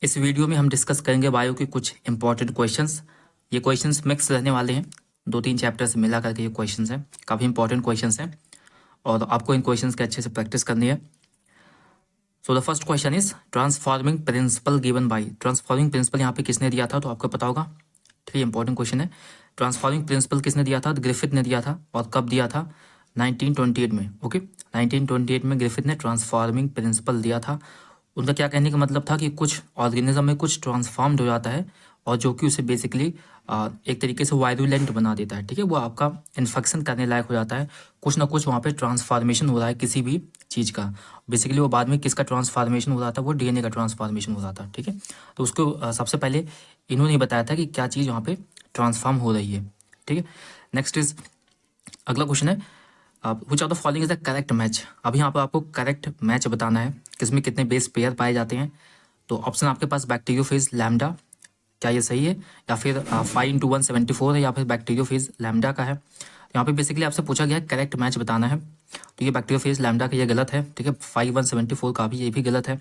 इस वीडियो में हम डिस्कस करेंगे बायो के कुछ इंपॉर्टेंट क्वेश्चंस। ये क्वेश्चंस मिक्स रहने वाले हैं, 2-3 चैप्टर से मिला करके ये क्वेश्चंस हैं, काफ़ी इंपॉर्टेंट क्वेश्चंस हैं और आपको इन क्वेश्चंस के अच्छे से प्रैक्टिस करनी है। So the first question is transforming principle given by. Transforming principle यहाँ पे किसने दिया था तो आपको पता होगा, ठीक है। इंपॉर्टेंट क्वेश्चन है। ट्रांसफॉर्मिंग प्रिंसिपल किसने दिया था? ग्रिफिथ ने दिया था। और कब दिया था? 1928 में। ओके, 1928 में ग्रिफिथ ने ट्रांसफॉर्मिंग प्रिंसिपल दिया था। उनका क्या कहने का मतलब था कि कुछ ऑर्गेनिज्म में कुछ ट्रांसफॉर्म्ड हो जाता है और जो कि उसे बेसिकली एक तरीके से वायरुलेंट बना देता है, ठीक है। वो आपका इन्फेक्शन करने लायक हो जाता है, कुछ ना कुछ वहाँ पे ट्रांसफॉर्मेशन हो रहा है किसी भी चीज़ का। बेसिकली वो बाद में किसका ट्रांसफॉर्मेशन हो रहा था? वो डीएनए का ट्रांसफॉर्मेशन हो रहा था, ठीक है। तो उसको सबसे पहले इन्होंने बताया था कि क्या चीज़ वहाँ पे ट्रांसफॉर्म हो रही है, ठीक है। नेक्स्ट इज अगला क्वेश्चन है which of the following is the correct match. अब यहाँ पर आपको करेक्ट मैच बताना है, किसमें कितने बेस पेयर पाए जाते हैं। तो ऑप्शन आपके पास बैक्टीरियोफेज लैम्डा, क्या ये सही है? या फिर 5 × 174 है, या फिर बैक्टीरियोफेज लैम्डा का है। तो यहाँ पे बेसिकली आपसे पूछा गया है करेक्ट मैच बताना है। तो ये बैक्टीरियोफेज लैम्डा का ये गलत है, ठीक है। 5 × 174 का भी ये भी गलत है।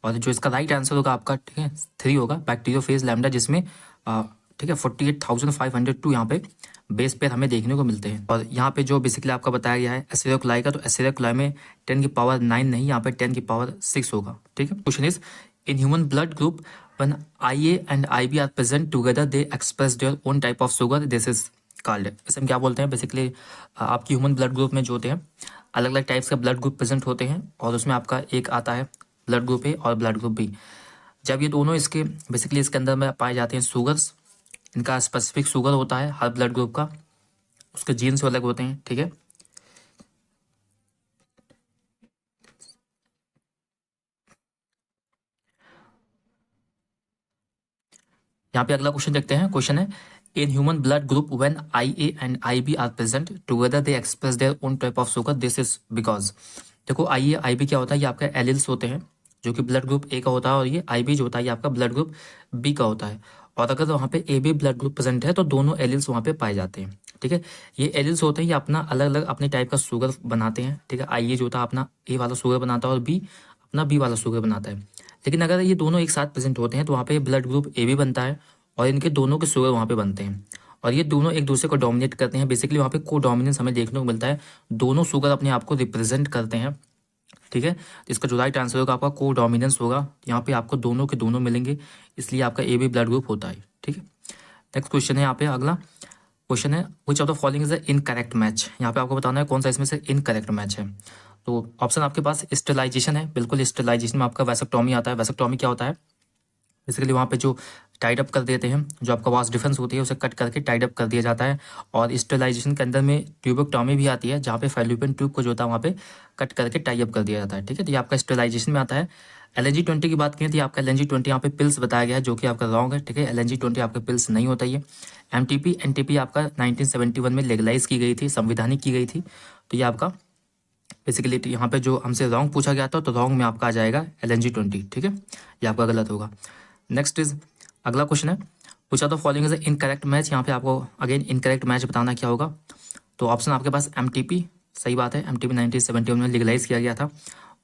और जो इसका राइट आंसर होगा आपका, ठीक है, 3 होगा बैक्टीरियोफेज लैम्डा, जिसमें ठीक है 48,502 यहाँ पे बेस पेयर हमें देखने को मिलते हैं। और यहाँ पे जो बेसिकली आपका बताया गया है एसिडोक्लाई का, तो एसिडोक्लाई में 10⁹ नहीं, यहाँ पे 10�6 होगा, ठीक है। Question is in human blood group when IA and IB are present together they express their own type of sugar, this is called. इसे हम क्या बोलते हैं? बेसिकली आपकी ह्यूमन ब्लड ग्रुप में जो होते हैं अलग अलग टाइप्स का ब्लड ग्रुप प्रेजेंट होते हैं और उसमें आपका एक आता है ब्लड ग्रुप A और ब्लड ग्रुप B। जब ये दोनों इसके बेसिकली इसके अंदर में पाए जाते हैं शुगर्स, इनका स्पेसिफिक शुगर होता है हर ब्लड ग्रुप का, उसके जीन से अलग होते हैं, ठीक है। यहाँ पे अगला क्वेश्चन देखते हैं। क्वेश्चन है in human blood group when IA and IB are present together they express their own type of sugar, this is because. देखो IA IB क्या होता है? ये आपका एलिल्स होते हैं जो कि ब्लड ग्रुप A का होता है, और ये IB जो होता है ये आपका ब्लड ग्रुप B का होता है। और अगर वहाँ पे AB ब्लड ग्रुप प्रेजेंट है तो दोनों एलिल्स वहाँ पे पाए जाते हैं, ठीक है। ये एलिल्स होते हैं, ये अपना अलग अलग अपने टाइप का शुगर बनाते हैं, ठीक है। IA जो होता है अपना A वाला शुगर बनाता है और B अपना B वाला शुगर बनाता है। लेकिन अगर ये दोनों एक साथ प्रेजेंट होते हैं तो वहाँ पे ब्लड ग्रुप AB बनता है और इनके दोनों के शुगर वहाँ पे बनते हैं और ये दोनों एक दूसरे को डोमिनेट करते हैं। बेसिकली वहाँ पे को डोमिनेंस हमें देखने को मिलता है, दोनों शुगर अपने आप को रिप्रेजेंट करते हैं, ठीक है। इसका जो राइट आंसर होगा आपका को डोमिनेंस होगा। यहाँ पे आपको दोनों के दोनों मिलेंगे, इसलिए आपका AB ब्लड ग्रुप होता है, ठीक है। नेक्स्ट क्वेश्चन है यहाँ पे अगला क्वेश्चन है which of the following is the incorrect match. यहाँ पे आपको बताना है कौन सा इसमें से इनकरेक्ट मैच है। तो ऑप्शन आपके पास स्टेलाइजेशन है, बिल्कुल स्टेलाइजेशन में आपका वैसेक्टोमी आता है। वैसेक्टोमी क्या होता है? बेसिकली वहाँ पे जो टाइड अप कर देते हैं, जो आपका वास डिफरेंस होती है उसे कट करके टाइड अप कर दिया जाता है। और स्टेलाइजेशन के अंदर में ट्यूबोक्टोमी भी आती है, जहाँ पे फैलोपियन ट्यूब को जो होता है वहाँ पे कट करके टाई अप कर दिया जाता है, ठीक है। तो ये आपका स्टेलाइजेशन में आता है। LNG-20 की बात करें तो आपका LNG-20 यहाँ पे पिल्स बताया गया है, जो कि आपका रॉन्ग है, ठीक है। LNG-20 आपका पिल्स नहीं होता ये। MTP NTP आपका 1971 में लेगलाइज की गई थी, संविधानिक की गई थी। तो ये आपका बेसिकली यहाँ पे जो हमसे रॉन्ग पूछा गया था, तो रॉन्ग में आपका आ जाएगा LNG-20, ठीक है। ये आपका गलत होगा। नेक्स्ट इज अगला क्वेश्चन है which of the following is incorrect match. यहाँ पे आपको अगेन इनकरेक्ट मैच बताना क्या होगा। तो ऑप्शन आपके पास MTP, सही बात है, MTP 1971 में लीगलाइज किया गया था।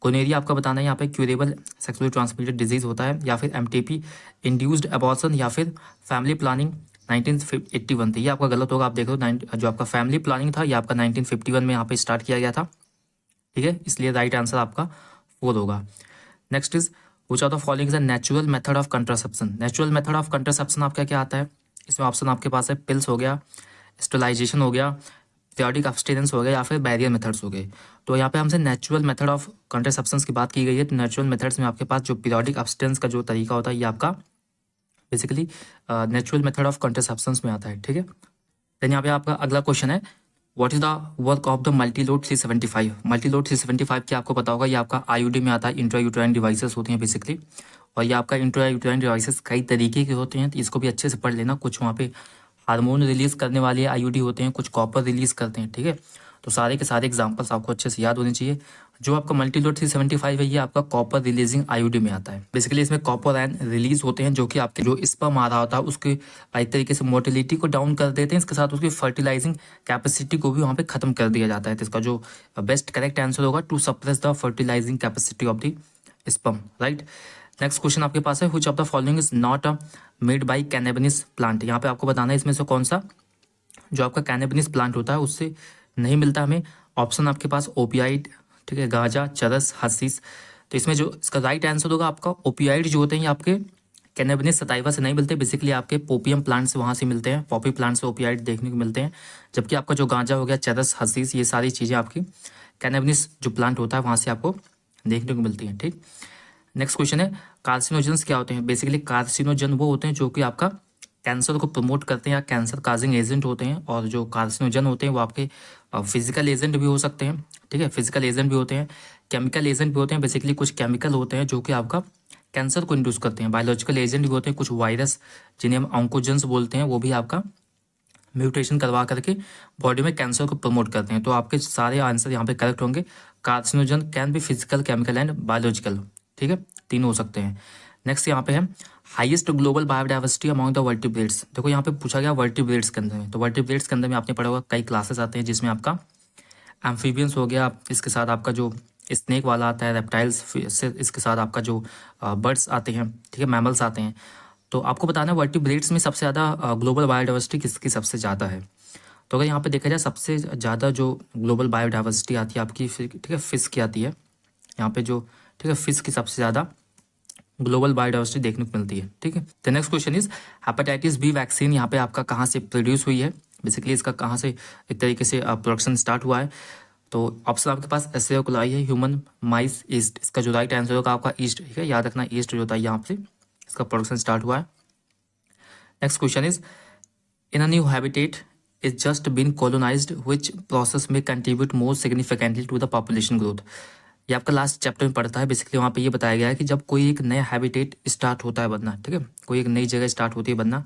गोनेरिया आपका बताना है यहाँ पे क्यूरेबल सेक्सुअली ट्रांसमिटेड डिजीज होता है, या फिर MTP इंड्यूस्ड अबॉर्शन, या फिर फैमिली प्लानिंग 1981 थी। ये आपका गलत होगा। आप देख लो जो आपका फैमिली प्लानिंग था ये आपका 1951 में यहाँ पे स्टार्ट किया गया था, ठीक है। इसलिए राइट आंसर आपका 4 होगा। Next is which of the following is a natural method of contraception. Natural method of contraception आपका क्या आता है? इसमें ऑप्शन आपके पास है पिल्स हो गया, स्टेलाइजेशन हो गया, पीरियोडिक अब्सटेंस हो गया, या फिर बैरियर मेथड्स हो गए। तो यहाँ पे हमसे नेचुरल मेथड ऑफ कंट्रासेप्शन की बात की गई है। तो नेचुरल मेथड्स में आपके पास जो पीरियोडिक अब्सटेंस का जो तरीका होता है ये आपका basically natural method of contraception में आता है, ठीक है। देन यहाँ पे आपका अगला क्वेश्चन है what is the work of the Multiload 375। Multiload 375 क्या आपको पता होगा? ये आपका IUD में आता है, इंट्रा यूट्राइन डिवाइसेस होती हैं बेसिकली। और ये आपका इंट्रा यूट्राइन डिवाइसेस कई तरीके के होते हैं, तो इसको भी अच्छे से पढ़ लेना। कुछ वहाँ पे हार्मोन रिलीज करने वाले IUD होते हैं, कुछ कॉपर रिलीज करते हैं, ठीक है। तो सारे के सारे एग्जांपल्स आपको अच्छे से याद होने चाहिए। जो आपका मल्टीलोड 375 है ये आपका कॉपर रिलीजिंग IUD में आता है। बेसिकली इसमें कॉपर आयन रिलीज होते हैं, जो कि आपके जो स्पर्म आ रहा होता है उसके एक तरीके से मोटिलिटी को डाउन कर देते हैं, इसके साथ उसकी फर्टिलाइजिंग कैपेसिटी को भी वहाँ पे खत्म कर दिया जाता है। तो इसका जो बेस्ट करेक्ट आंसर होगा to suppress the fertilizing capacity of the sperm, right. Next question आपके पास है, which of the following is not made by cannabis plant. यहाँ पे आपको बताना है इसमें से कौन सा जो आपका कैनेबिस प्लांट होता है उससे नहीं मिलता हमें। ऑप्शन आपके पास ओपियाइड, ठीक है, गांजा, चरस, हशीश। तो इसमें जो इसका राइट आंसर होगा आपका ओपियाइड जो होते हैं ये आपके कैनेबिस सटाइवा से नहीं मिलते, बेसिकली आपके पोपियम प्लांट से वहाँ से मिलते हैं, पॉपी प्लांट से ओपियाइड देखने को मिलते हैं। जबकि आपका जो गांजा हो गया, चरस, हशीश, ये सारी चीज़ें आपकी कैनेबिस जो प्लांट होता है वहाँ से आपको देखने को मिलती हैं। ठीक, नेक्स्ट क्वेश्चन है, कार्सिनोजेंस क्या होते हैं। बेसिकली कार्सिनोजन वो होते हैं जो कि आपका कैंसर को प्रमोट करते हैं या कैंसर काजिंग एजेंट होते हैं। और जो कार्सिनोजन होते हैं वो आपके फिजिकल एजेंट भी हो सकते हैं, ठीक है, फिजिकल एजेंट भी होते हैं, केमिकल एजेंट भी होते हैं। बेसिकली कुछ केमिकल होते हैं जो कि आपका कैंसर को इंड्यूस करते हैं, बायोलॉजिकल एजेंट भी होते हैं, कुछ वायरस जिन्हें हम ऑन्कोजेंस बोलते हैं वो भी आपका म्यूटेशन करवा करके बॉडी में कैंसर को प्रमोट करते हैं। तो आपके सारे आंसर यहाँ पे करेक्ट होंगे। Carcinogen can be physical, chemical and biological, ठीक है, तीन हो सकते हैं। नेक्स्ट यहाँ पे है highest global biodiversity among the vertebrates. देखो यहाँ पे पूछा गया वर्टिब्रेट्स के अंदर में, तो वर्टिब्रेट्स के अंदर में आपने पढ़ा होगा कई क्लासेस आते हैं जिसमें आपका एम्फीबियंस हो गया, इसके साथ आपका जो स्नेक वाला आता है, रेप्टाइल्स, इसके साथ आपका जो बर्ड्स आते हैं, ठीक है, मैमल्स आते हैं। तो आपको बताना है वर्टिब्रेट्स में सबसे ज़्यादा ग्लोबल बायोडाइवर्सिटी किसकी सबसे ज़्यादा है। तो अगर यहाँ पे देखा जाए सबसे ज़्यादा जो ग्लोबल बायोडाइवर्सिटी आती है आपकी, ठीक है, फिश की आती है यहाँ पे जो, ठीक है, फिश की सबसे ज़्यादा ग्लोबल बायोडाइवर्सिटी देखने को मिलती है। ठीक है, the next question is hepatitis B vaccine यहाँ पे आपका कहाँ से प्रोड्यूस हुई है, बेसिकली इसका कहाँ से एक तरीके से प्रोडक्शन स्टार्ट हुआ है। तो ऑप्शन आपके पास एसए कोलाई है, ह्यूमन, माइस, ईस्ट। इसका जो राइट आंसर होगा आपका ईस्ट, ठीक है, याद रखना ईस्ट जो होता है यहाँ से इसका प्रोडक्शन स्टार्ट हुआ है। Next question is in a new habitat is just been colonized which process में contribute more significantly to the population growth. ये आपका लास्ट चैप्टर में पढ़ता है। बेसिकली वहाँ पे ये बताया गया है कि जब कोई एक नया हैबिटेट स्टार्ट होता है बनना, ठीक है, कोई एक नई जगह स्टार्ट होती है बनना,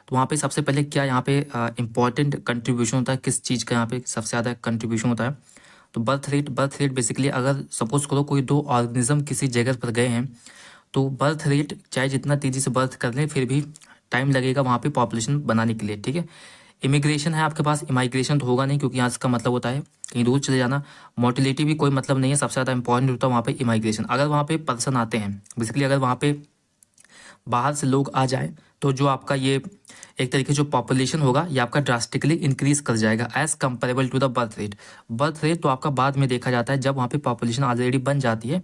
तो वहाँ पे सबसे पहले क्या यहाँ पे इंपॉर्टेंट कंट्रीब्यूशन होता है, किस चीज़ का यहाँ पे सबसे ज़्यादा कंट्रीब्यूशन होता है। तो बर्थ रेट बेसिकली अगर सपोज करो कोई दो ऑर्गेनिज्म किसी जगह पर गए हैं तो बर्थ रेट चाहे जितना तेज़ी से बर्थ कर लें फिर भी टाइम लगेगा वहाँ पे पॉपुलेशन बनाने के लिए। ठीक है, इमिग्रेशन है आपके पास, इमाइग्रेशन तो होगा नहीं क्योंकि यहाँ इसका मतलब होता है कहीं दूर चले जाना। मोटिलिटी भी कोई मतलब नहीं है, सबसे ज़्यादा इंपॉर्टेंट होता है वहाँ पे इमाइग्रेशन। अगर वहाँ पे पर्सन आते हैं, बेसिकली अगर वहाँ पे बाहर से लोग आ जाए तो जो आपका ये एक तरीके जो पॉपुलेशन होगा ये आपका ड्रास्टिकली इंक्रीज कर जाएगा as comparable to the birth rate. Birth rate तो आपका बाद में देखा जाता है जब वहाँ पे पॉपुलेशन ऑलरेडी बन जाती है,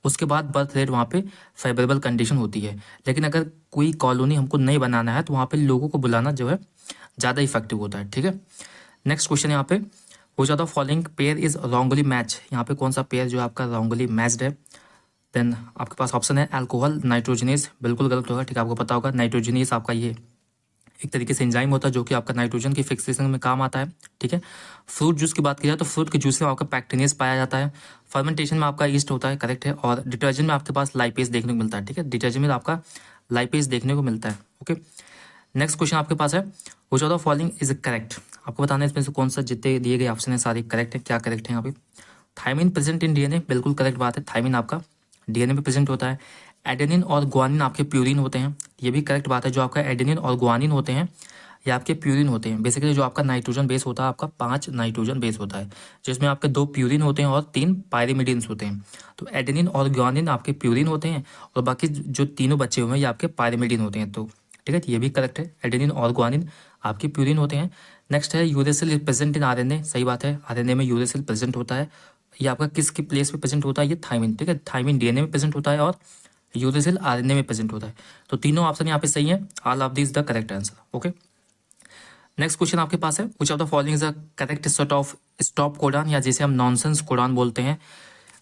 उसके बाद बर्थ रेट वहाँ पे फेवरेबल कंडीशन होती है। लेकिन अगर कोई कॉलोनी हमको नहीं बनाना है तो वहाँ पे लोगों को बुलाना जो है ज़्यादा इफेक्टिव होता है। ठीक है, नेक्स्ट क्वेश्चन यहाँ पे हो जाता है following pair is wrongly match. यहाँ पे कौन सा पेयर जो आपका रॉन्गली मैच्ड है। देन आपके पास ऑप्शन है अल्कोहल, नाइट्रोजनेस, बिल्कुल गलत होगा। ठीक है, आपको पता होगा नाइट्रोजनेस आपका ये एक तरीके से एंजाइम होता है जो कि आपका नाइट्रोजन की फिक्सेशन में काम आता है। ठीक है, फ्रूट जूस की बात की जाए तो फ्रूट के जूस में आपका पैक्टिनेस पाया जाता है, फर्मेंटेशन में आपका ईस्ट होता है, करेक्ट है, और डिटर्जेंट में आपके पास लाइपेज देखने को मिलता है। ठीक है, डिटर्जेंट में आपका लाइपेज देखने को मिलता है। ओके, नेक्स्ट क्वेश्चन आपके पास है which of the following is correct. आपको बताना है इसमें से कौन सा जितने दिए गए ऑप्शन है सारे करेक्ट है। क्या करेक्ट है यहाँ पे, थायमिन प्रेजेंट इन डीएनए, बिल्कुल करेक्ट बात है, थायमिन आपका डीएनए में प्रेजेंट होता है। एडेनिन और ग्वानिन आपके प्यूरिन होते हैं, ये भी करेक्ट बात है। जो आपका एडेनिन और ग्वानिन होते हैं ये आपके प्यूरिन होते हैं। बेसिकली जो आपका नाइट्रोजन बेस होता है आपका 5 नाइट्रोजन बेस होता है, जिसमें आपके 2 प्यूरिन होते हैं और 3 पायरिमिडिन्स होते हैं। तो एडेनिन और ग्वानिन आपके प्यूरिन होते हैं और बाकी जो तीनों बचे हुए हैं ये आपके पायरिमिडिन होते हैं। तो ठीक है, ये भी करेक्ट है, एडेनिन और ग्वानिन आपके प्यूरिन होते हैं। नेक्स्ट है यूरेसिल प्रेजेंट इन आरएनए, सही बात है, आरएनए में यूरेसिल प्रेजेंट होता है। ये आपका किसकी प्लेस पे प्रेजेंट होता है, ये थायमिन। ठीक है, थायमिन डीएनए में प्रेजेंट होता है और यूरेसिल आरएनए में प्रेजेंट होता है। तो तीनों ऑप्शन यहाँ पे सही है, all of this the correct answer. Okay, next question आपके पास है which of the following is the correct set of stop codon, या जिसे हम नॉनसेंस कोडॉन बोलते हैं।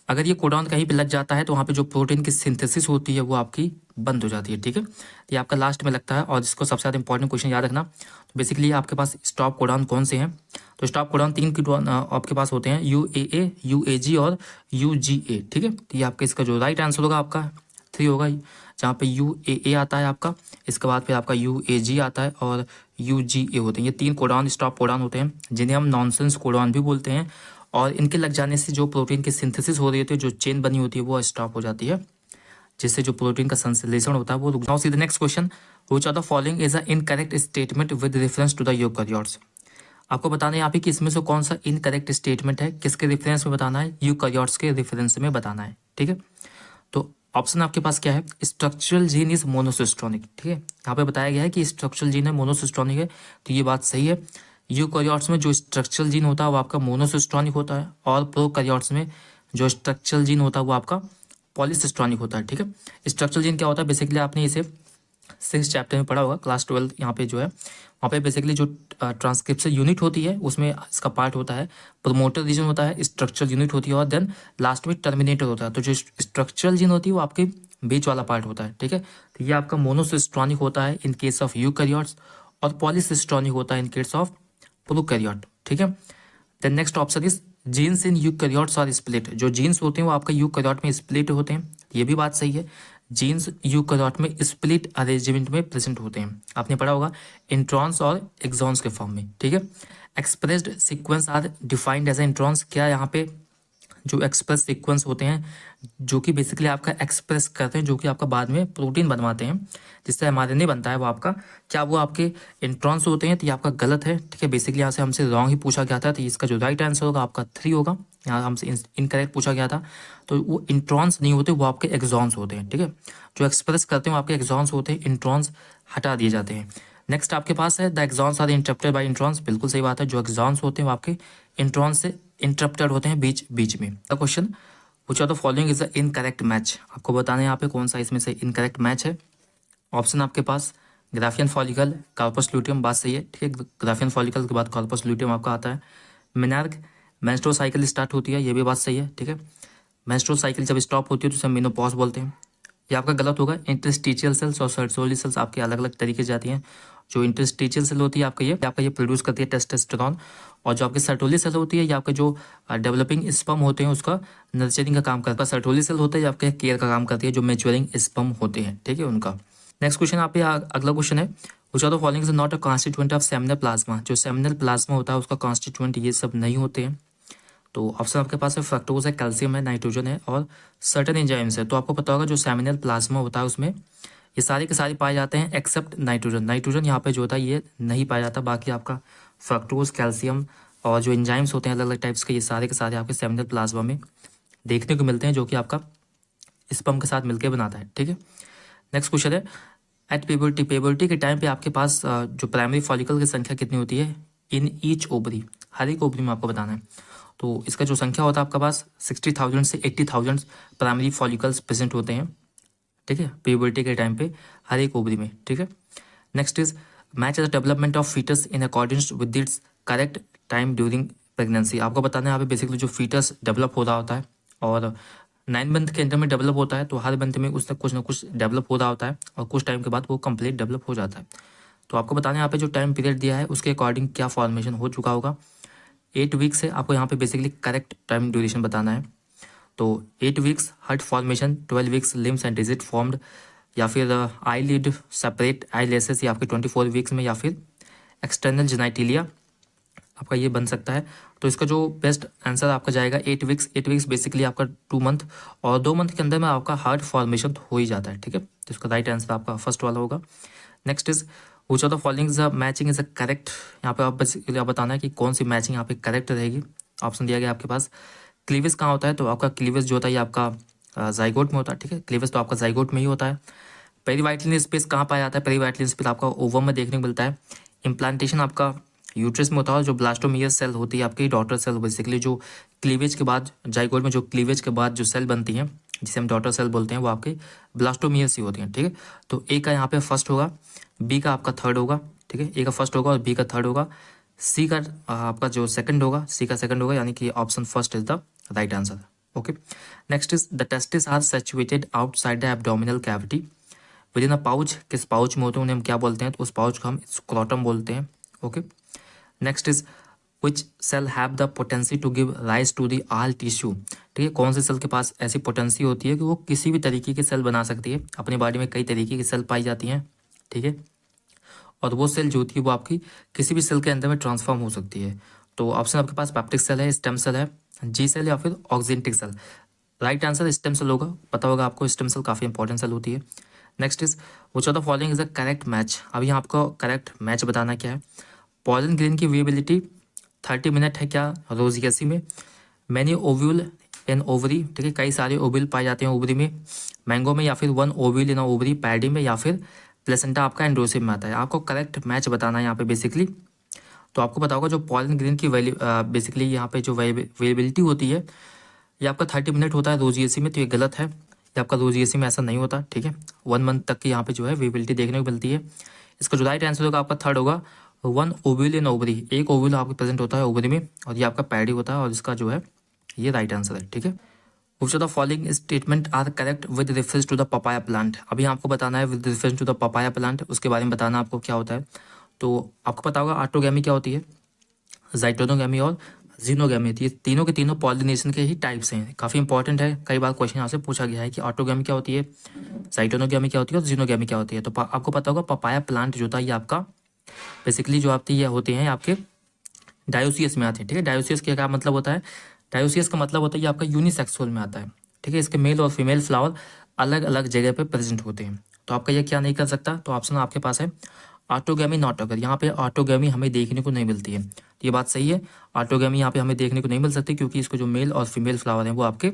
अगर ये कोडॉन कहीं पे लग जाता है तो वहाँ पे जो प्रोटीन की सिंथेसिस होती है वो आपकी बंद हो जाती है। ठीक है, ये आपका लास्ट में लगता है और इसको सबसे ज़्यादा इंपॉर्टेंट क्वेश्चन याद रखना। तो बेसिकली आपके पास स्टॉप कोडॉन कौन से हैं, तो स्टॉप कोडॉन 3 आपके पास होते हैं, UAA, UAG और UGA। ठीक है, तो ये आपका इसका जो राइट आंसर होगा आपका 3 होगा, जहाँ पे UAA आता है आपका, इसके बाद फिर आपका UAG आता है और UGA होते हैं। ये 3 कोडॉन स्टॉप कोडॉन होते हैं जिन्हें हम नॉनसेंस कोडॉन भी बोलते हैं। और इनके लग जाने से जो प्रोटीन की सिंथेसिस हो रही होती है, जो चेन बनी होती है वो स्टॉप हो जाती है, जिससे जो प्रोटीन का संश्लेषण होता है वो रुक जाता है। Next question which of the following is a incorrect statement with reference to the eukaryotes. आपको बताना है यहाँ पे कि इसमें से कौन सा इनकरेक्ट स्टेटमेंट है, किसके रेफरेंस में बताना है, यूकैरियोट्स के रेफरेंस में बताना है। ठीक है, तो ऑप्शन आपके पास क्या है, स्ट्रक्चरल जीन इज मोनोसिस्टोनिक। ठीक है, यहाँ पे बताया गया है कि स्ट्रक्चरल जीन है, मोनोसिस्टोनिक है, तो ये बात सही है। यूकैरियोट्स में जो स्ट्रक्चरल जीन होता है वो आपका मोनोसिस्टोनिक होता है, और प्रोकैरियोट्स में जो स्ट्रक्चरल जीन होता है वो आपका पॉलीसिस्टोनिक होता है। ठीक है, स्ट्रक्चरल जीन क्या होता है, बेसिकली आपने इसे 6th चैप्टर में पढ़ा होगा, क्लास 12 यहाँ पे जो है, वहाँ पे बेसिकली जो ट्रांसक्रिप्शन यूनिट होती है उसमें इसका पार्ट होता है, प्रोमोटर रीजन होता है, स्ट्रक्चरल यूनिट होती है, और देन लास्ट में टर्मिनेटर होता है। तो जो स्ट्रक्चरल जीन होती है वो आपके बीच वाला पार्ट होता है। ठीक है, तो ये आपका मोनोसिस्ट्रॉनिक होता है इन केस ऑफ यूकैरियोट्स, और पॉलीसिस्ट्रॉनिक होता है इन केस ऑफ प्रोकैरियोट। ठीक है, then next option is genes in eukaryotes are split. जो जीन्स होते हैं वो आपका यूकैरियोट में स्प्लिट होते हैं, ये भी बात सही है। जीन्स यूकैरियोट में स्प्लिट अरेंजमेंट में प्रेजेंट होते हैं, आपने पढ़ा होगा इंट्रॉन्स और एक्सॉन्स के फॉर्म में। ठीक है, expressed sequence are defined as introns. क्या यहाँ पे जो एक्सप्रेस सीक्वेंस होते हैं जो कि बेसिकली आपका एक्सप्रेस करते हैं, जो कि आपका बाद में प्रोटीन बनवाते हैं जिससे एमआरएनए बनता है, वो आपका क्या वो आपके इंट्रॉन्स होते हैं, तो ये आपका गलत है। ठीक है, बेसिकली यहाँ से हमसे रॉन्ग ही पूछा गया था, तो इसका जो राइट आंसर होगा आपका 3 होगा। यहाँ हमसे इनकरेक्ट पूछा गया था, तो वो इंट्रॉन्स नहीं होते, वो आपके एक्सॉन्स होते हैं। ठीक है, जो एक्सप्रेस करते हैं वो आपके एक्सॉन्स होते हैं, इंट्रॉन्स हटा दिए जाते हैं। नेक्स्ट आपके पास है the exons are interrupted by introns. बिल्कुल सही बात है, जो एक्सॉन्स होते हैं वो आपके इंट्रॉन्स से इंटरप्टेड होते हैं बीच बीच में। Question which of the following is the incorrect match. आपको बताना है यहाँ पे कौन सा इसमें से इनकरेक्ट मैच है। ऑप्शन आपके पास ग्राफियन फॉलिकल, कार्पस ल्यूटियम, बात सही है। ठीक है, ग्राफियन फॉलिकल के बाद कार्पस ल्यूटियम आपका आता है। मिनार्क मेंस्ट्रुअल साइकिल स्टार्ट होती है, ये भी बात सही है। ठीक है, मेंस्ट्रुअल साइकिल जब स्टॉप होती है तो उसे मेनोपॉज बोलते हैं। ये आपका गलत होगा। इंटरस्टिशियल सेल्स और सर्टोली सेल्स आपकी अलग अलग तरीके से जाती हैं। जो इंटरस्टिशियल सेल होती है आपका ये प्रोड्यूस करती है टेस्टोस्टेरोन, और जो आपकी सर्टोली सेल होती है ये आपके जो डेवलपिंग स्पर्म होते हैं उसका नर्चरिंग का काम करता है। सर्टोली सेल होता है ये आपके केयर का काम करती है, जो मैच्योरिंग स्पर्म होते हैं। ठीक है, उनका। नेक्स्ट क्वेश्चन आप अगला क्वेश्चन है which of the following is not a constituent of seminal plasma. जो सेमिनल प्लाज्मा होता है उसका कॉन्स्टिट्यूएंट ये सब नहीं होते हैं। तो ऑप्शन आपके पास है फ्रक्टोज है, कैल्शियम है, नाइट्रोजन है, और सर्टेन एंजाइम्स है। तो आपको पता होगा जो सेमिनल प्लाज्मा होता है उसमें ये सारे के सारे पाए जाते हैं एक्सेप्ट नाइट्रोजन। नाइट्रोजन यहाँ पे जो होता है ये नहीं पाया जाता। बाकी आपका फ्रक्टोज, कैल्शियम और जो एंजाइम्स होते हैं अलग अलग टाइप्स के, ये सारे के सारे आपके सेमिनल प्लाज्मा में देखने को मिलते हैं, जो कि आपका स्पर्म के साथ मिलकर बनाता है। ठीक है, नेक्स्ट क्वेश्चन है एट प्यूबर्टी। प्यूबर्टी के टाइम पे आपके पास जो प्राइमरी फॉलिकल की संख्या कितनी होती है इन ईच ओवरी, हर एक ओवरी में आपको बताना है। तो इसका जो संख्या होता है आपके पास 60,000 से 80,000 प्राइमरी फॉलिकल्स प्रेजेंट होते हैं। ठीक है, प्यूबर्टी के टाइम पे हर एक ओवरी में। ठीक है, next is match the development of foetus in according with its correct time during pregnancy. आपको बताना है यहाँ पे बेसिकली जो फीटस डेवलप हो रहा होता है और 9 मंथ के अंदर में डेवलप होता है, तो हर मंथ में उसका कुछ ना कुछ डेवलप हो रहा होता है, और कुछ टाइम के बाद वो कंप्लीट डेवलप हो जाता है। तो आपको बताना है यहाँ पे जो टाइम पीरियड दिया है उसके अकॉर्डिंग क्या फॉर्मेशन हो चुका होगा। 8 वीक्स है, आपको यहाँ पे बेसिकली करेक्ट टाइम ड्यूरेशन बताना है। तो 8 weeks heart formation, 12 weeks limbs and digit formed, या फिर eyelid separate eyelashes, या फिर 24 वीक्स में, या फिर एक्सटर्नल जेनाइटिलिया आपका ये बन सकता है। तो इसका जो बेस्ट आंसर आपका जाएगा 8 वीक्स। 8 वीक्स बेसिकली आपका 2 मंथ, और 2 मंथ के अंदर में आपका हार्ट फॉर्मेशन हो ही जाता है। ठीक है, तो इसका राइट आंसर आपका फर्स्ट वाला होगा। Next is which of the following is matching is a correct. यहाँ पे आप बेसिकली आप बताना है कि कौन सी मैचिंग यहाँ पे करेक्ट रहेगी। ऑप्शन दिया गया आपके पास क्लीवेज कहाँ होता है, तो आपका क्लीवेज जो होता है ये आपका जाइगोट में होता है। ठीक है, क्लीवेज तो आपका जाइगोट में ही होता है। पेरीवाइटलिन स्पेस कहाँ पाया जाता है, पेरीवाइटलिन स्पेस आपका ओवम में देखने को मिलता है। इम्प्लांटेशन आपका यूट्रस में होता है। जो ब्लास्टोमियर सेल होती है आपकी डॉटर सेल, बेसिकली जो क्लीवेज के बाद जाइगोट में जो क्लीवेज के बाद जो सेल बनती हैं जिसे हम डॉटर सेल बोलते हैं वो आपके ब्लास्टोमियर सी होती हैं। ठीक है, तो ए का यहाँ पे फर्स्ट होगा, बी का आपका थर्ड होगा। ठीक है, ए का फर्स्ट होगा और बी का थर्ड होगा। सी का आपका जो सेकंड होगा, सी का सेकंड होगा, यानी कि option first is the right answer. Okay, next is the testis are situated outside the abdominal cavity within a pouch. किस पाउच में होते हैं उन्हें हम क्या बोलते हैं, तो उस पाउच को हम स्क्रोटम बोलते हैं। Okay, next is which cell have the potency to give rise to the all tissue. ठीक है, कौन से सेल के पास ऐसी पोटेंसी होती है कि वो किसी भी तरीके की सेल बना सकती है। अपनी बॉडी में कई तरीके की सेल पाई जाती हैं। ठीक है, और वो सेल जो होती है वो आपकी किसी भी सेल के अंदर में ट्रांसफॉर्म हो सकती है। तो ऑप्शन आपके पास पैप्टिक सेल है, स्टेम सेल है, जी सेल, या फिर oxyntic cell. Right answer stem cell होगा। पता होगा आपको स्टेम सेल काफ़ी इंपॉर्टेंट सेल होती है। Next is which of the following is the correct match. अभी यहाँ आपको करेक्ट मैच बताना क्या है। पॉलन ग्रेन की वेबिलिटी 30 मिनट है क्या रोजियसी में। मैनी ओव्यूल इन ओवरी, ठीक है, कई सारे ओविल पाए जाते हैं ओवरी में, मैंगो में, या फिर वन ओविल इन ओवरी पैडी में, या फिर प्लेसेंटा आपका एंड्रोसिम में आता है। आपको करेक्ट मैच बताना है यहाँ पे बेसिकली। तो आपको पता होगा जो पॉलन ग्रेन की बेसिकली यहाँ पे जो वेलेबिलिटी होती है ये आपका 30 मिनट होता है रोजिएसी में, तो ये गलत है। ये आपका रोजिएसी में ऐसा नहीं होता, ठीक है। 1 मंथ तक की यहाँ पे जो है वेलेबिलिटी देखने को मिलती है। इसका जो राइट आंसर होगा आपका थर्ड होगा, वन ओविल इन ओवरी, एक ओविल आपके प्रेजेंट होता है ओवरी में, और ये आपका पैडी होता है, और इसका जो है ये राइट आंसर है, ठीक है। Which of the following statement are correct with reference to the papaya plant? अभी आपको बताना है with reference to the papaya plant, उसके बारे में बताना आपको क्या होता है। तो आपको पता होगा ऑटोगैमी क्या होती है, जाइटोनोगैमी और जीनोगैमी, ये तीनों के तीनों पॉलिनेशन के ही टाइप्स हैं। काफ़ी इंपॉर्टेंट है, कई बार क्वेश्चन यहाँ से पूछा गया है कि ऑटोगैमी क्या होती है, जाइटोनोगैमी क्या होती है और जीनोगैमी क्या होती है। तो आपको पता होगा पपाया प्लांट जो था ये आपका बेसिकली जो आपकी ये होते हैं आपके डायोसियस में आते हैं, ठीक है। डायोसियस का क्या मतलब होता है, डायोसियस का मतलब होता है ये आपका यूनिसेक्सुअल में आता है, ठीक है। इसके मेल और फीमेल फ्लावर अलग अलग जगह पे प्रेजेंट होते हैं। तो आपका ये क्या नहीं कर सकता, तो ऑप्शन आपके पास है ऑटोगैमी नॉट अगर, यहाँ पे ऑटोगैमी हमें देखने को नहीं मिलती है, तो ये बात सही है। ऑटोगैमी यहाँ पे हमें देखने को नहीं मिल सकती क्योंकि इसको जो मेल और फीमेल फ्लावर हैं वो आपके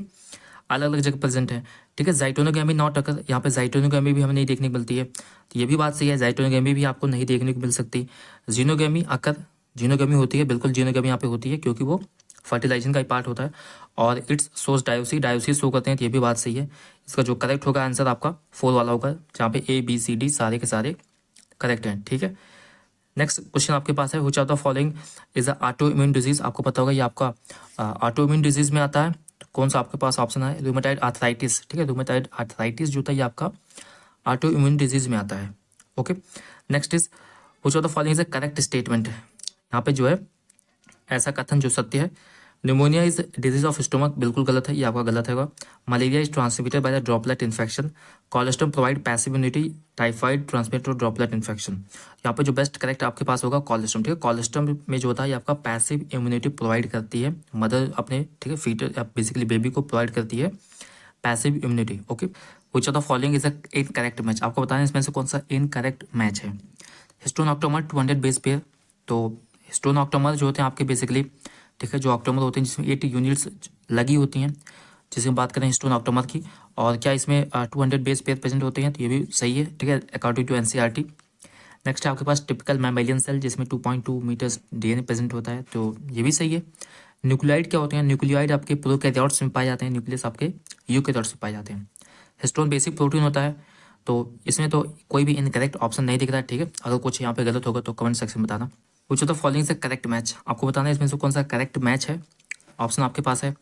अलग अलग जगह प्रेजेंट है, ठीक है। जाइटोनोगैमी नॉट अगर, यहाँ पे जाइटोनोगैमी भी हमें नहीं देखने को मिलती है, तो ये भी बात सही है, जाइटोनोगैमी भी आपको नहीं देखने को मिल सकती। जीनोगैमी अगर, जीनोगैमी होती है, बिल्कुल जीनोगैमी यहाँ पे होती है क्योंकि वो फर्टिलाइजेशन का ही पार्ट होता है, और इट्स सोर्स डायोसिस शो करते हैं, तो ये भी बात सही है। इसका जो करेक्ट होगा आंसर आपका 4 वाला होगा, जहाँ पे ABCD सारे के सारे करेक्ट हैं, ठीक है। नेक्स्ट क्वेश्चन आपके पास है, which of the following is a auto immune disease. आपको पता होगा ये आपका ऑटो इम्यून डिजीज में आता है। तो कौन सा आपके पास ऑप्शन है, रूमेटाइड आर्थराइटिस, ठीक है। रूमेटाइड आर्थराइटिस जो था ये आपका ऑटो इम्यून डिजीज में आता है, okay. Next is which of the following is a correct statement. यहाँ पे जो है ऐसा कथन जो सत्य है, pneumonia is disease of stomach, बिल्कुल गलत है, ये आपका गलत होगा। Malaria is transmitted by the droplet infection, colostrum provide passive immunity, typhoid transmitted droplet infection. यहाँ पे जो बेस्ट करेक्ट आपके पास होगा कोलेस्ट्रम, ठीक है। कोलेस्ट्रम में जो होता है ये आपका पैसिव इम्यूनिटी प्रोवाइड करती है, मदर अपने, ठीक है, फीटर बेसिकली बेबी को प्रोवाइड करती है passive immunity, okay. Which of the following is a incorrect match. आपको बताना है इसमें से कौन सा इनकरेक्ट मैच है। हिस्टोन ऑक्टोमर 200 बेस पेयर, तो हिस्टोन ऑक्टोमर जो होते हैं आपके बेसिकली, ठीक है, जो ऑक्टोमर होते हैं जिसमें 80 यूनिट्स लगी होती हैं, जिसमें बात करें हिस्टोन ऑक्टोमर की, और क्या इसमें 200 बेस पेयर प्रेजेंट होते हैं, तो ये भी सही है, ठीक है, अकॉर्डिंग टू NCERT। नेक्स्ट है आपके पास टिपिकल मैमेलियन सेल जिसमें 2.2 मीटर्स DNA प्रेजेंट होता है, तो ये भी सही है। न्यूक्लियाइड क्या होते हैं, न्यूक्लियाइड आपके प्रोकैरियोट्स में पाए जाते हैं, न्यूक्लियस आपके यूकैरियोट्स में पाए जाते हैं। हिस्टोन बेसिक प्रोटीन होता है, तो इसमें तो कोई भी इनकरेक्ट ऑप्शन नहीं दिख रहा है, ठीक है। अगर कुछ यहाँ पे गलत होगा तो कमेंट सेक्शन में बताना। कुछ तो फॉलोइंग से करेक्ट मैच, आपको बताना है इसमें से कौन सा करेक्ट मैच है। ऑप्शन आपके पास है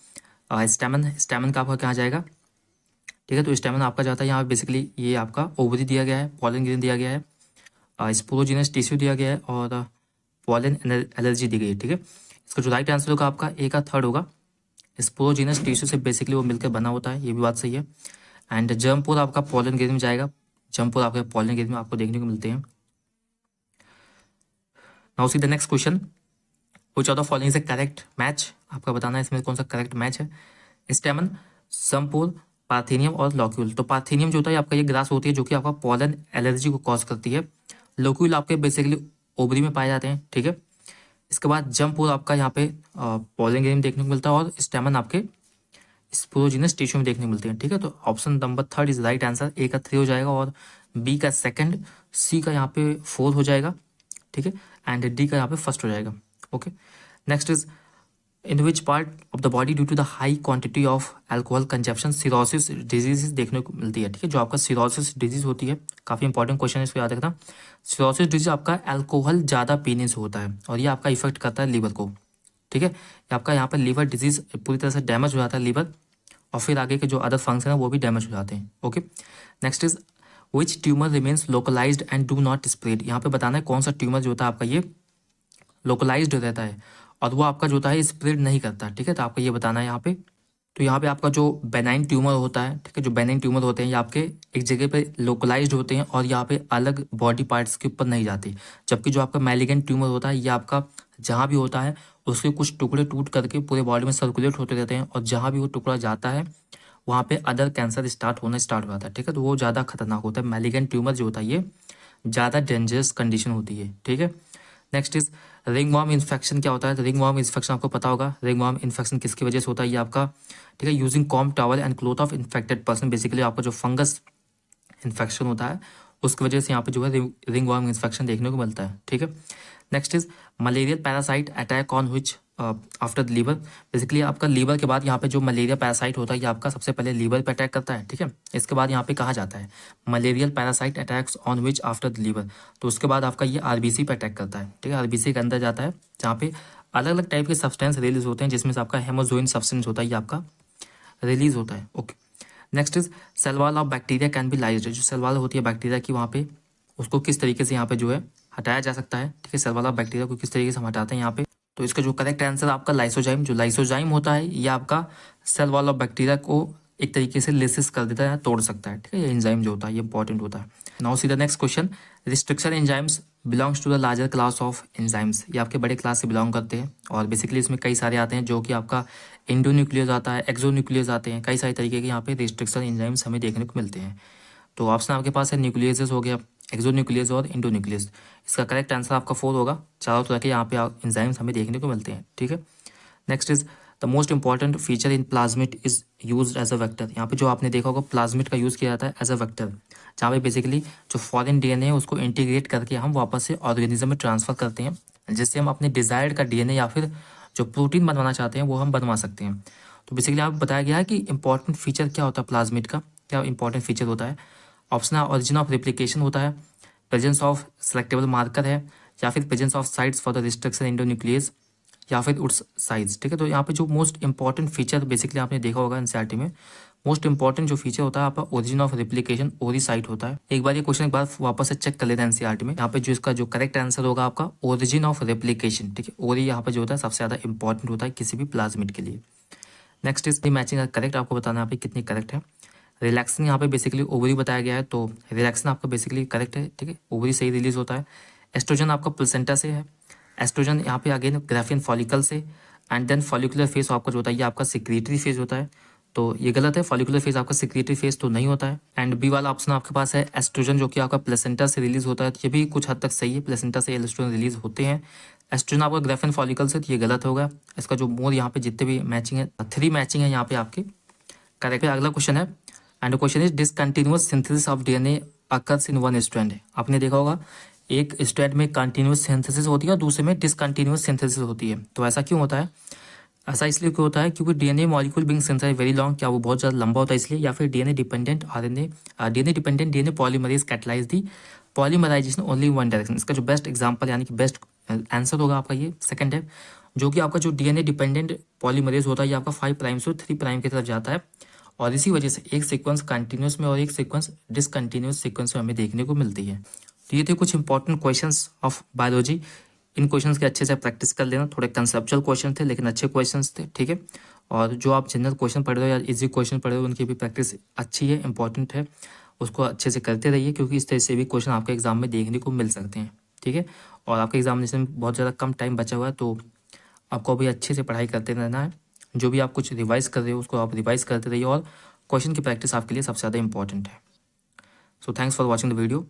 स्टैमन, स्टैमन का आपका कहाँ जाएगा, ठीक है। तो स्टैमन आपका जाता है यहाँ बेसिकली, ये आपका ओवरी दिया गया है, पॉलन ग्रेन दिया गया है, स्पोरोजिनस टिश्यू दिया गया है, और पॉलन एलर्जी दी गई है, ठीक है। इसका जो राइट आंसर होगा आपका ए का थर्ड होगा, स्पोरोजिनस टिश्यू से बेसिकली वो मिलकर बना होता है, ये भी बात सही है। एंड जर्मपोर आपका पॉलन ग्रेन में जाएगा, जर्मपोर आपके पॉलन ग्रेन में आपको देखने को मिलते हैं। Now see the next question, which of the following is a correct match. आपका बताना है इसमें कौन सा करेक्ट मैच है। स्टेमन, समपोल, पार्थेनियम और लॉक्यूल। तो पार्थेनियम जो होता है आपका ये ग्रास होती है जो कि आपका पॉलन एलर्जी को कॉज करती है। लॉक्यूल आपके बेसिकली ओवरी में पाए जाते हैं, ठीक है। इसके बाद जम्पोल आपका यहाँ पे पॉलन ग्रेन में देखने को मिलता है, और स्टेमन आपके स्पोरोजिनस टिश्यू में देखने को मिलते हैं, ठीक है। तो option number third is right answer, A का 3 हो जाएगा, और बी का सेकंड, सी का यहाँ पे 4 हो जाएगा, ठीक है, एंड डी का यहाँ पे फर्स्ट हो जाएगा, okay. Next is in which part of the body due to the high quantity of alcohol consumption cirrhosis disease देखने को मिलती है, ठीक है। जो आपका सिरोसिस डिजीज होती है, काफी इंपॉर्टेंट क्वेश्चन है, इसको याद रखना। सिरोसिस डिजीज आपका अल्कोहल ज्यादा पीने से होता है, और ये आपका इफेक्ट करता है लीवर को, ठीक है। ये आपका यहाँ पर लीवर डिजीज पूरी तरह से डैमेज हो जाता है लीवर, और फिर आगे के जो अदर फंक्शन है वो भी डैमेज हो जाते हैं, okay. Next is which tumour remains localised and do not spread. यहाँ पे बताना है कौन सा ट्यूमर जो होता है आपका ये लोकलाइज्ड रहता है, और वो आपका जो होता है स्प्रेड नहीं करता, ठीक है। तो आपको ये बताना है यहाँ पे। तो यहाँ पे आपका जो बेनाइन ट्यूमर होता है, ठीक है, जो बेनाइन ट्यूमर होते हैं ये आपके एक जगह पे लोकलाइज्ड होते हैं, और यहाँ पे अलग बॉडी पार्ट्स के ऊपर नहीं जाते। जबकि जो आपका मैलिगेंट ट्यूमर होता है ये आपका जहाँ भी होता है उसके कुछ टुकड़े टूट करके पूरे बॉडी में सर्कुलेट होते रहते हैं, और जहाँ भी वो टुकड़ा जाता है वहाँ पे अदर कैंसर स्टार्ट हो जाता है, ठीक है। तो वो ज़्यादा खतरनाक होता है, मैलिगेंट ट्यूमर जो होता है ये ज़्यादा डेंजरस कंडीशन होती है, ठीक है। नेक्स्ट इज रिंगवॉर्म इन्फेक्शन क्या होता है? तो रिंगवॉर्म इन्फेक्शन आपको पता होगा, रिंगवॉर्म इन्फेक्शन किसकी वजह से होता है ये आपका, ठीक है, using com towel and cloth of infected person. Basically आपका जो फंगस इन्फेक्शन होता है उसकी वजह से यहाँ पे जो है रिंगवॉर्म इन्फेक्शन देखने को मिलता है, ठीक है। Next is malarial parasite attack on which after the liver. Basically आपका लीवर के बाद यहाँ पे जो मलेरिया पैरासाइट होता है ये आपका सबसे पहले लीवर पे अटैक करता है, ठीक है। इसके बाद यहाँ पे कहा जाता है malarial parasite attacks on which after the liver, तो उसके बाद आपका ये आरबीसी पे अटैक करता है, ठीक है। आरबीसी के अंदर जाता है जहाँ पे अलग अलग टाइप के सब्सटेंस रिलीज होते हैं, जिसमें से आपका हेमोजोइन सब्सटेंस होता है ये आपका रिलीज होता है, okay. Next is cell wall of bacteria can be lysed. जो सेल वॉल होती है बैक्टीरिया की वहाँ पे उसको किस तरीके से यहाँ पे जो है हटाया जा सकता है, ठीक है। सेल वॉल ऑफ बैक्टीरिया को किस तरीके से हम हटाते हैं यहाँ पे, तो इसका जो करेक्ट आंसर आपका लाइसोजाइम। जो लाइसोजाइम होता है ये आपका सेल वॉल ऑफ बैक्टीरिया को एक तरीके से लिसिस कर देता है, तोड़ सकता है, ठीक है। ये एंजाइम जो होता है ये इंपॉर्टेंट होता है। Now see the next question, restriction enzymes belongs to the larger class of enzymes. ये आपके बड़े क्लास से बिलोंग करते हैं और बेसिकली इसमें कई सारे आते हैं, जो कि आपका एंडोन्यूक्लियस आता है, एक्सोन्यूक्लियस आते हैं, कई सारे तरीके के यहाँ पे रिस्ट्रिक्शन एंजाइम्स हमें देखने को मिलते हैं। तो ऑप्शन आपके पास है न्यूक्लियस हो गया, एक्सोन्यूक्लियस और एंडोन्यूक्लियस। इसका करेक्ट आंसर आपका 4 होगा। चारों तरह के यहाँ पे एंजाइम्स हमें देखने को मिलते हैं, ठीक है। Next is the most important feature in plasmid is use as a vector. यहाँ पे जो आपने देखा होगा प्लाज्मिड का यूज़ किया जाता है एज अ वेक्टर, जहाँ पे बेसिकली जो फॉरेन डीएनए है उसको इंटीग्रेट करके हम वापस से ऑर्गेनिज्म में ट्रांसफर करते हैं, जिससे हम अपने डिजायर्ड का डीएनए या फिर जो प्रोटीन बनवाना चाहते हैं वो हम बनवा सकते हैं। तो बेसिकली आप बताया गया है कि इंपॉर्टेंट फीचर क्या होता है प्लाज्मिड का, क्या इंपॉर्टेंट फीचर होता है। ऑप्शन है ओरिजिन ऑफ रेप्लिकेशन होता है, प्रेजेंस ऑफ सेलेक्टेबल मार्कर है, या फिर presence of sites for the restriction endonuclease, या फिर उट्स साइज, ठीक है। तो यहाँ पे जो मोस्ट इंपॉर्टेंट फीचर बेसिकली आपने देखा होगा एनसीईआरटी में, मोस्ट इंपॉर्टेंट जो फीचर होता है आपका ओरिजिन ऑफ रेप्लिकेशन ओरी साइट होता है। एक बार ये क्वेश्चन एक बार वापस से चेक कर लेते हैं एनसीईआरटी में। यहाँ पे जो इसका जो करेक्ट आंसर होगा आपका ओरिजिन ऑफ रेप्लिकेशन, ठीक है। ओरी यहाँ पे जो होता है सबसे ज्यादा इंपॉर्टेंट होता है किसी भी प्लाज्मिड के लिए। नेक्स्ट इज मैचिंग करेक्ट, आपको बताना है कितनी करेक्ट है। रिलैक्सन यहाँ पे बेसिकली ओवरी बताया गया है, तो रिलैक्सन आपका बेसिकली करेक्ट है, ठीक है। ओवरी सही रिलीज होता है। एस्ट्रोजन आपका प्लेसेंटा से है, एस्ट्रोजन यहाँ पे अगेन ग्राफियन फॉलिकल से, एंड देन फॉलिकुलर फेज आपका जो होता है ये आपका सिक्रेटरी फेज होता है, तो ये गलत है। फॉलिकुलर फेज आपका सिक्रेटरी फेज तो नहीं होता है। एंड बी वाला ऑप्शन आपके पास है एस्ट्रोजन जो कि आपका प्लेसेंटा से रिलीज होता है, तो ये भी कुछ हद तक सही है, प्लेसेंटा से एस्ट्रोजन रिलीज होते हैं। एस्ट्रोजन आपका ग्राफियन फॉलिकल से, तो ये गलत होगा। इसका जो मोर यहाँ पे जितने भी मैचिंग है 3 मैचिंग है यहाँ पे आपके करेक्ट है। अगला क्वेश्चन है and question is discontinuous synthesis of DNA occurs in one strand. आपने देखा होगा एक स्ट्रैंड में कंटिन्यूअस सिंथेसिस होती है और दूसरे में डिसकंटिन्यूअस सिंथेसिस होती है। तो ऐसा क्यों होता है? ऐसा इसलिए क्यों होता है क्योंकि DNA molecule being synthesized very long, क्या वो बहुत ज़्यादा लंबा होता है इसलिए, या फिर DNA dependent DNA polymerase catalyse the polymerisation only one direction. इसका जो बेस्ट एग्जांपल यानी कि बेस्ट आंसर होगा आपका ये सेकंड है, जो कि आपका जो डीएनए डिपेंडेंट पॉलीमरेज होता है ये आपका 5 प्राइम से 3 प्राइम की तरफ जाता है, और इसी वजह से एक सीक्वेंस कंटिन्यूस में और एक सीक्वेंस डिसकंटिन्यूस सीक्वेंस में हमें देखने को मिलती है। तो ये थे कुछ important questions of biology. In questions के अच्छे से प्रैक्टिस कर लेना, थोड़े कंसेप्चुअल क्वेश्चन थे लेकिन अच्छे क्वेश्चंस थे, ठीक है। और जो आप जनरल क्वेश्चन पढ़ रहे हो या इजी क्वेश्चन पढ़ रहे हो उनकी भी प्रैक्टिस अच्छी है, इंपॉर्टेंट है, उसको अच्छे से करते रहिए, क्योंकि इस तरह से भी क्वेश्चन आपके एग्जाम में देखने को मिल सकते हैं, ठीक है। और आपके एग्जामिनेशन में बहुत ज़्यादा कम टाइम बचा हुआ है, तो आपको अभी अच्छे से पढ़ाई करते रहना है। जो भी आप कुछ रिवाइज कर रहे हो उसको आप रिवाइज करते रहिए, और क्वेश्चन की प्रैक्टिस आपके लिए सबसे ज़्यादा इंपॉर्टेंट है। So thanks for watching the video.